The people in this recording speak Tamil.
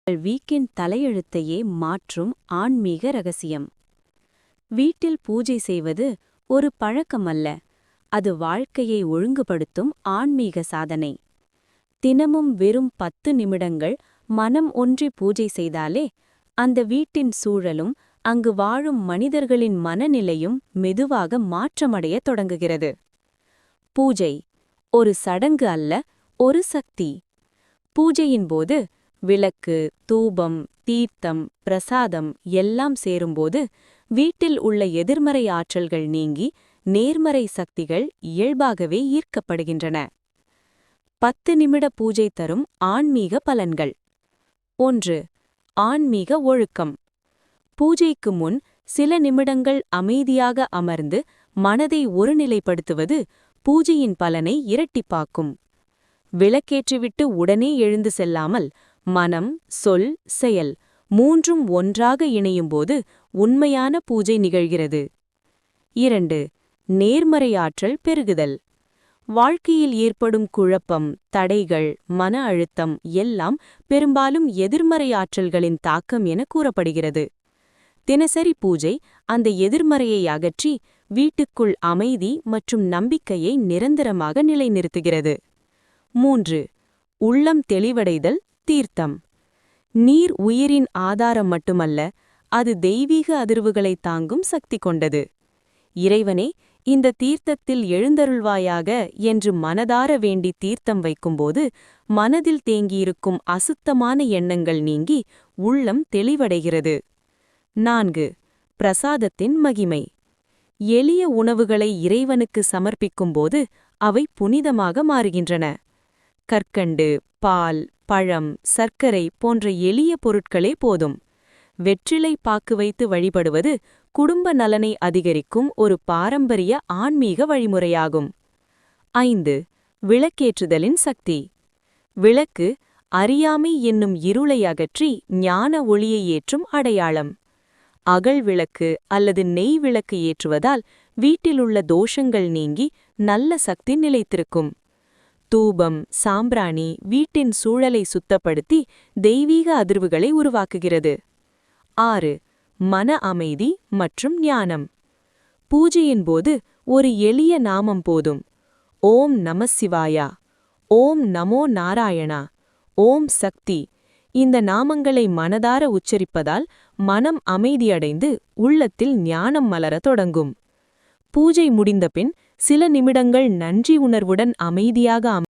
உங்கள் வீக்கின் தலையெழுத்தையே மாற்றும் ஆன்மீக ரகசியம். வீட்டில் பூஜை செய்வது ஒரு பழக்கமல்ல, அது வாழ்க்கையை ஒழுங்குபடுத்தும் ஆன்மீக சாதனை. தினமும் வெறும் 10 நிமிடங்கள் மனம் ஒன்றி பூஜை செய்தாலே அந்த வீட்டின் சூழலும் அங்கு வாழும் மனிதர்களின் மனநிலையும் மெதுவாக மாற்றமடையத் தொடங்குகிறது. பூஜை ஒரு சடங்கு அல்ல, ஒரு சக்தி. பூஜையின் போது விளக்கு, தூபம், தீர்த்தம், பிரசாதம் எல்லாம் சேரும்போது வீட்டில் உள்ள எதிர்மறை ஆற்றல்கள் நீங்கி நேர்மறை சக்திகள் இயல்பாகவே ஈர்க்கப்படுகின்றன. 10 நிமிட பூஜை தரும் ஆன்மீக பலன்கள். 1. ஆன்மீக ஒழுக்கம். பூஜைக்கு முன் சில நிமிடங்கள் அமைதியாக அமர்ந்து மனதை ஒருநிலைப்படுத்துவது பூஜையின் பலனை இரட்டிப்பாக்கும். விளக்கேற்றிவிட்டு உடனே எழுந்து செல்லாமல் மனம், சொல், செயல் மூன்றும் ஒன்றாக இணையும்போது உண்மையான பூஜை நிகழ்கிறது. 2. நேர்மறை ஆற்றல் பெருகுதல். வாழ்க்கையில் ஏற்படும் குழப்பம், தடைகள், மன அழுத்தம் எல்லாம் பெரும்பாலும் எதிர்மறை ஆற்றல்களின் தாக்கம் என கூறப்படுகிறது. தினசரி பூஜை அந்த எதிர்மறையை அகற்றி வீட்டுக்குள் அமைதி மற்றும் நம்பிக்கையை நிரந்தரமாக நிலைநிறுத்துகிறது. 3. உள்ளம் தெளிவடைதல் தீர்த்தம். நீர் உயிரின் ஆதாரம் மட்டுமல்ல, அது தெய்வீக அதிர்வுகளை தாங்கும் சக்தி கொண்டது. இறைவனே, இந்த தீர்த்தத்தில் எழுந்தருள்வாயாக என்று மனதார வேண்டி தீர்த்தம் வைக்கும்போது மனதில் தேங்கியிருக்கும் அசுத்தமான எண்ணங்கள் நீங்கி உள்ளம் தெளிவடைகிறது. 4. பிரசாதத்தின் மகிமை. எளிய உணவுகளை இறைவனுக்கு சமர்ப்பிக்கும்போது அவை புனிதமாக மாறுகின்றன. கற்கண்டு, பால், பழம், சர்க்கரை போன்ற எளிய பொருட்களே போதும். வெற்றிலை பாக்கு வைத்து வழிபடுவது குடும்ப நலனை அதிகரிக்கும் ஒரு பாரம்பரிய ஆன்மீக வழிமுறையாகும். 5. விளக்கேற்றுதலின் சக்தி. விளக்கு அறியாமை என்னும் இருளை அகற்றி ஞான ஒளியை ஏற்றும் அடையாளம். அகல் விளக்கு அல்லது நெய் விளக்கு ஏற்றுவதால் வீட்டிலுள்ள தோஷங்கள் நீங்கி நல்ல சக்தி நிலைத்திருக்கும். தூபம், சாம்பிராணி வீட்டின் சூழலை சுத்தப்படுத்தி தெய்வீக அதிர்வுகளை உருவாக்குகிறது. 6. மன அமைதி மற்றும் ஞானம். பூஜையின் போது ஒரு எளிய நாமம் போதும். ஓம் நமசிவாயா, ஓம் நமோ நாராயணா, ஓம் சக்தி. இந்த நாமங்களை மனதார உச்சரிப்பதால் மனம் அமைதியடைந்து உள்ளத்தில் ஞானம் மலரத் தொடங்கும். பூஜை முடிந்தபின் சில நிமிடங்கள் நன்றி உணர்வுடன் அமைதியாக